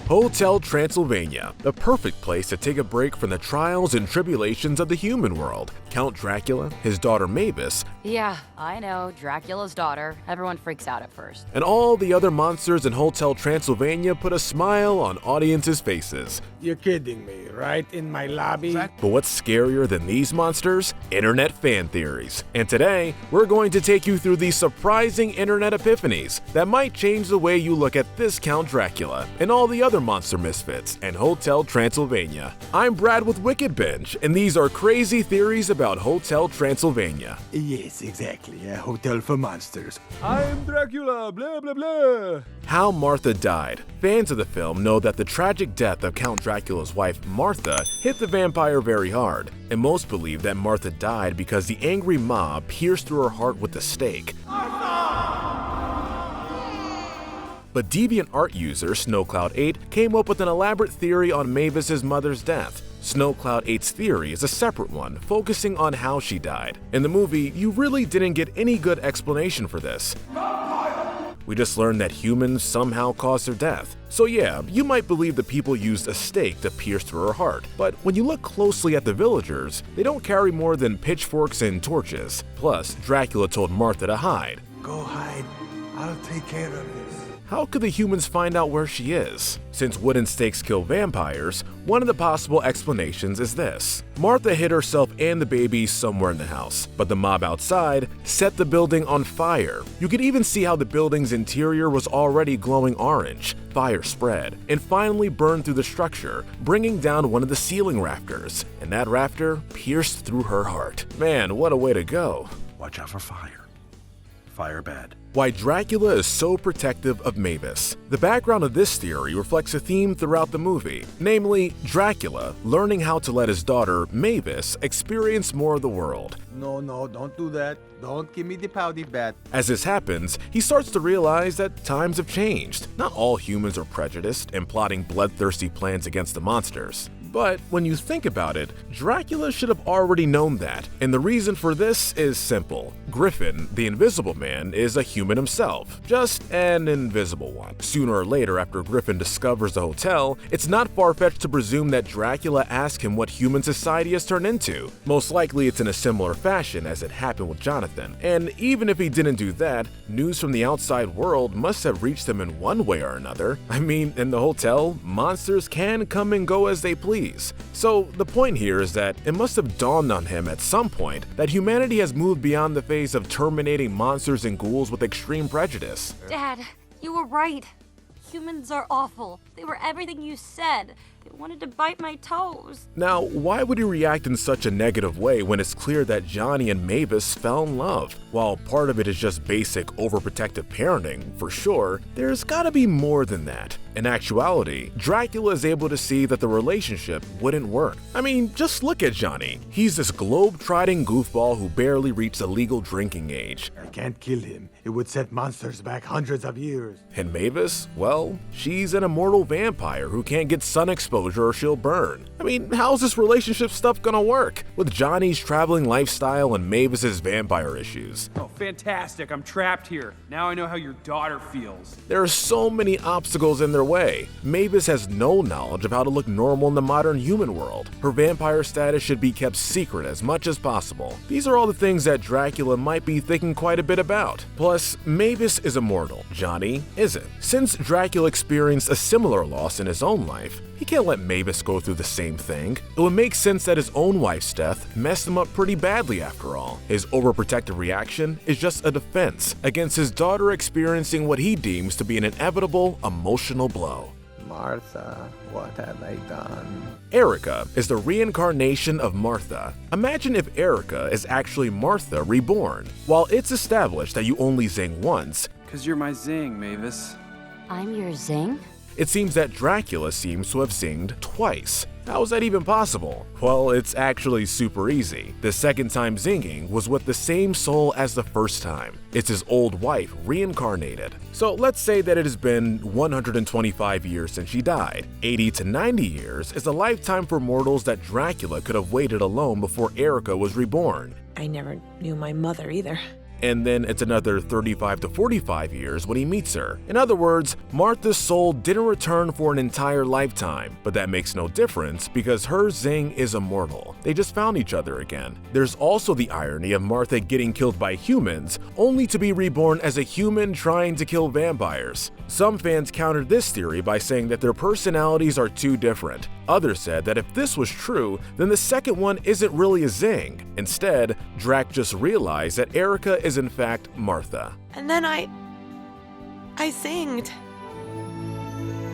Hotel Transylvania, the perfect place to take a break from the trials and tribulations of the human world. Count Dracula, his daughter Mavis, Yeah, I know, Dracula's daughter. Everyone freaks out at first. and all the other monsters in Hotel Transylvania put a smile on audiences' faces. You're kidding me, right? In my lobby? But what's scarier than these monsters? Internet fan theories. And today, we're going to take you through these surprising internet epiphanies that might change the way you look at this Count Dracula and all the other monster misfits and Hotel Transylvania. I'm Brad with WickedBinge, and these are crazy theories about Hotel Transylvania. Yes, exactly. A hotel for monsters. I'm Dracula, blah blah blah. How Martha died. Fans of the film know that the tragic death of Count Dracula's wife, Martha, hit the vampire very hard, and most believe that Martha died because the angry mob pierced through her heart with a stake. But DeviantArt user SnowCloud8 came up with an elaborate theory on Mavis's mother's death. SnowCloud8's theory is a separate one, focusing on how she died. In the movie, you really didn't get any good explanation for this. We just learned that humans somehow caused her death. So yeah, you might believe the people used a stake to pierce through her heart, but when you look closely at the villagers, they don't carry more than pitchforks and torches. Plus, Dracula told Martha to hide. Go hide. I'll take care of this. How could the humans find out where she is? Since wooden stakes kill vampires, one of the possible explanations is this. Martha hid herself and the baby somewhere in the house, but the mob outside set the building on fire. You could even see how the building's interior was already glowing orange. Fire spread, and finally burned through the structure, bringing down one of the ceiling rafters, and that rafter pierced through her heart. Man, what a way to go. Watch out for fire. Fire bad. Why Dracula is so protective of Mavis. The background of this theory reflects a theme throughout the movie, namely Dracula learning how to let his daughter, Mavis, experience more of the world. No, don't do that. Don't give me the pouty bat. As this happens, he starts to realize that times have changed. Not all humans are prejudiced and plotting bloodthirsty plans against the monsters. But when you think about it, Dracula should have already known that, and the reason for this is simple. Griffin, the Invisible Man, is a human himself, just an invisible one. Sooner or later, after Griffin discovers the hotel, it's not far-fetched to presume that Dracula asked him what human society has turned into. Most likely it's in a similar fashion as it happened with Jonathan, and even if he didn't do that, news from the outside world must have reached him in one way or another. I mean, in the hotel, monsters can come and go as they please. So the point here is that it must have dawned on him at some point that humanity has moved beyond the phase of terminating monsters and ghouls with extreme prejudice. Dad, you were right. Humans are awful. They were everything you said. They wanted to bite my toes. Now, why would he react in such a negative way when it's clear that Johnny and Mavis fell in love? While part of it is just basic overprotective parenting, for sure, there's gotta be more than that. In actuality, Dracula is able to see that the relationship wouldn't work. I mean, just look at Johnny. He's this globe-trotting goofball who barely reached the legal drinking age. I can't kill him. It would set monsters back hundreds of years. And Mavis? Well, she's an immortal vampire who can't get sun exposure or she'll burn. I mean, how's this relationship stuff gonna work? With Johnny's traveling lifestyle and Mavis's vampire issues. Oh, fantastic. I'm trapped here. Now I know how your daughter feels. There are so many obstacles in their way. Mavis has no knowledge of how to look normal in the modern human world. Her vampire status should be kept secret as much as possible. These are all the things that Dracula might be thinking quite a bit about. Plus, Mavis is immortal. Johnny isn't. Since Dracula experienced a similar loss in his own life, he can't let Mavis go through the same thing. It would make sense that his own wife's death messed him up pretty badly after all. His overprotective reaction is just a defense against his daughter experiencing what he deems to be an inevitable emotional blow. Martha, what have I done? Erica is the reincarnation of Martha. Imagine if Erica is actually Martha reborn. While it's established that you only zing once, 'Cause you're my zing, Mavis. I'm your zing? it seems that Dracula seems to have zinged twice. How is that even possible? Well, it's actually super easy. The second time zinging was with the same soul as the first time. It's his old wife reincarnated. So let's say that it has been 125 years since she died. 80 to 90 years is a lifetime for mortals that Dracula could have waited alone before Erica was reborn. I never knew my mother either. and then it's another 35 to 45 years when he meets her. In other words, Martha's soul didn't return for an entire lifetime, but that makes no difference because her Zing is immortal. They just found each other again. There's also the irony of Martha getting killed by humans, only to be reborn as a human trying to kill vampires. Some fans countered this theory by saying that their personalities are too different. Others said that if this was true, then the second one isn't really a Zing. Instead, Drac just realized that Erica is in fact Martha. And then I zinged.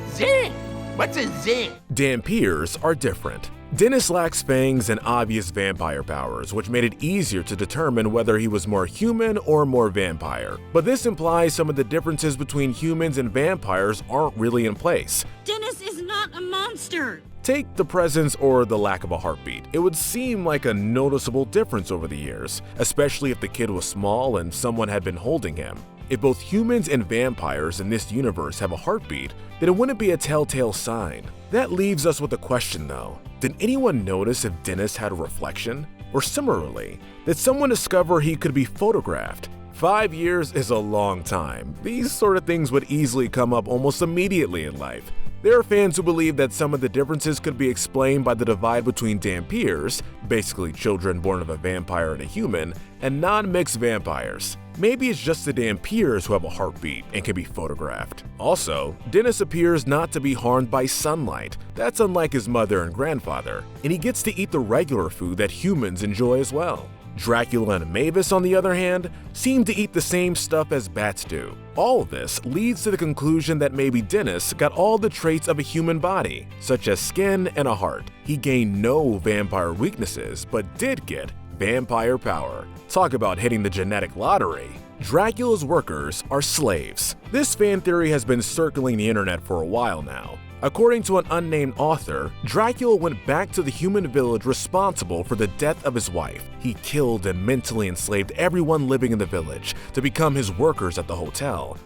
Zing? What's a zing? Dampiers are different. Denis lacks fangs and obvious vampire powers, which made it easier to determine whether he was more human or more vampire. But this implies some of the differences between humans and vampires aren't really in place. Denis is not a monster! Take the presence or the lack of a heartbeat. It would seem like a noticeable difference over the years, especially if the kid was small and someone had been holding him. If both humans and vampires in this universe have a heartbeat, then it wouldn't be a telltale sign. That leaves us with a question though. Did anyone notice if Denis had a reflection? Or similarly, did someone discover he could be photographed? 5 years is a long time. These sort of things would easily come up almost immediately in life. There are fans who believe that some of the differences could be explained by the divide between Dampiers, basically children born of a vampire and a human, and non-mixed vampires. Maybe it's just the Dampiers who have a heartbeat and can be photographed. Also, Denis appears not to be harmed by sunlight. That's unlike his mother and grandfather, and he gets to eat the regular food that humans enjoy as well. Dracula and Mavis, on the other hand, seem to eat the same stuff as bats do. All of this leads to the conclusion that maybe Denis got all the traits of a human body, such as skin and a heart. He gained no vampire weaknesses, but did get vampire power. Talk about hitting the genetic lottery. Dracula's workers are slaves. This fan theory has been circling the internet for a while now. According to an unnamed author, Dracula went back to the human village responsible for the death of his wife. He killed and mentally enslaved everyone living in the village to become his workers at the hotel.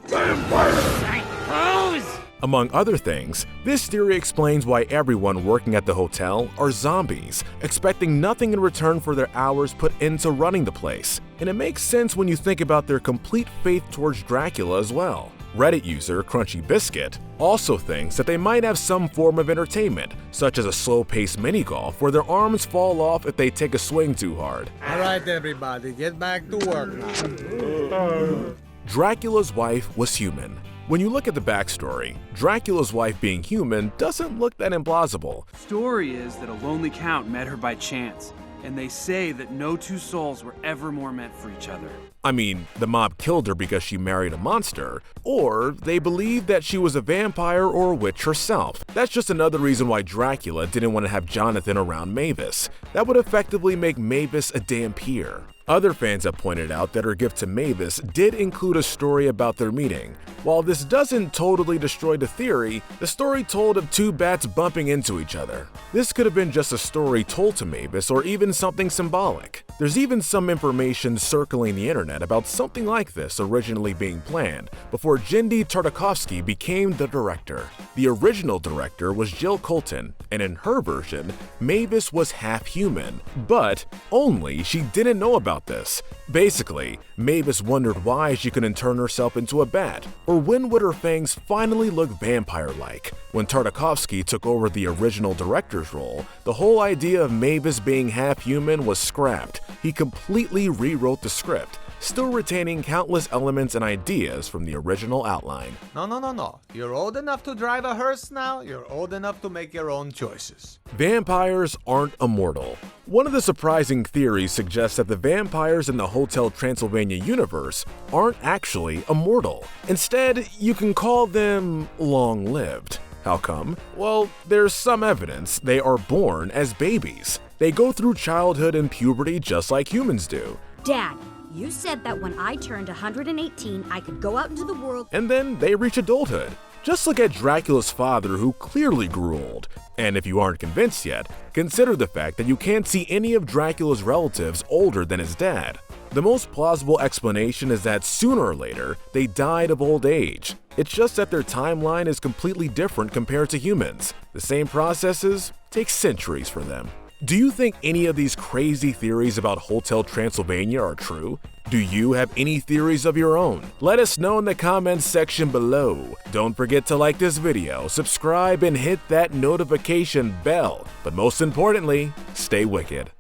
Among other things, this theory explains why everyone working at the hotel are zombies, expecting nothing in return for their hours put into running the place. And it makes sense when you think about their complete faith towards Dracula as well. Reddit user Crunchy Biscuit also thinks that they might have some form of entertainment, such as a slow-paced mini-golf where their arms fall off if they take a swing too hard. Alright everybody, get back to work now. Dracula's wife was human. When you look at the backstory, Dracula's wife being human doesn't look that implausible. Story is that a lonely count met her by chance, and they say that no two souls were ever more meant for each other. I mean, the mob killed her because she married a monster, or they believe that she was a vampire or a witch herself. That's just another reason why Dracula didn't want to have Jonathan around Mavis. That would effectively make Mavis a Dampier. Other fans have pointed out that her gift to Mavis did include a story about their meeting. While this doesn't totally destroy the theory, the story told of two bats bumping into each other. This could have been just a story told to Mavis or even something symbolic. There's even some information circling the internet about something like this originally being planned before Jindy Tartakovsky became the director. The original director was Jill Colton, and in her version, Mavis was half human, but only she didn't know about this. Basically, Mavis wondered why she couldn't turn herself into a bat, or when would her fangs finally look vampire-like. When Tartakovsky took over the original director's role, the whole idea of Mavis being half human was scrapped. He completely rewrote the script, still retaining countless elements and ideas from the original outline. No. You're old enough to drive a hearse now, you're old enough to make your own choices. Vampires aren't immortal. One of the surprising theories suggests that the vampires in the Hotel Transylvania universe aren't actually immortal. Instead, you can call them long-lived. How come? Well, there's some evidence they are born as babies. They go through childhood and puberty just like humans do. Dad, you said that when I turned 118, I could go out into the world. And then they reach adulthood. Just look at Dracula's father, who clearly grew old. And if you aren't convinced yet, consider the fact that you can't see any of Dracula's relatives older than his dad. The most plausible explanation is that sooner or later, they died of old age. It's just that their timeline is completely different compared to humans. The same processes take centuries for them. Do you think any of these crazy theories about Hotel Transylvania are true? Do you have any theories of your own? Let us know in the comments section below. Don't forget to like this video, subscribe, and hit that notification bell. But most importantly, stay wicked.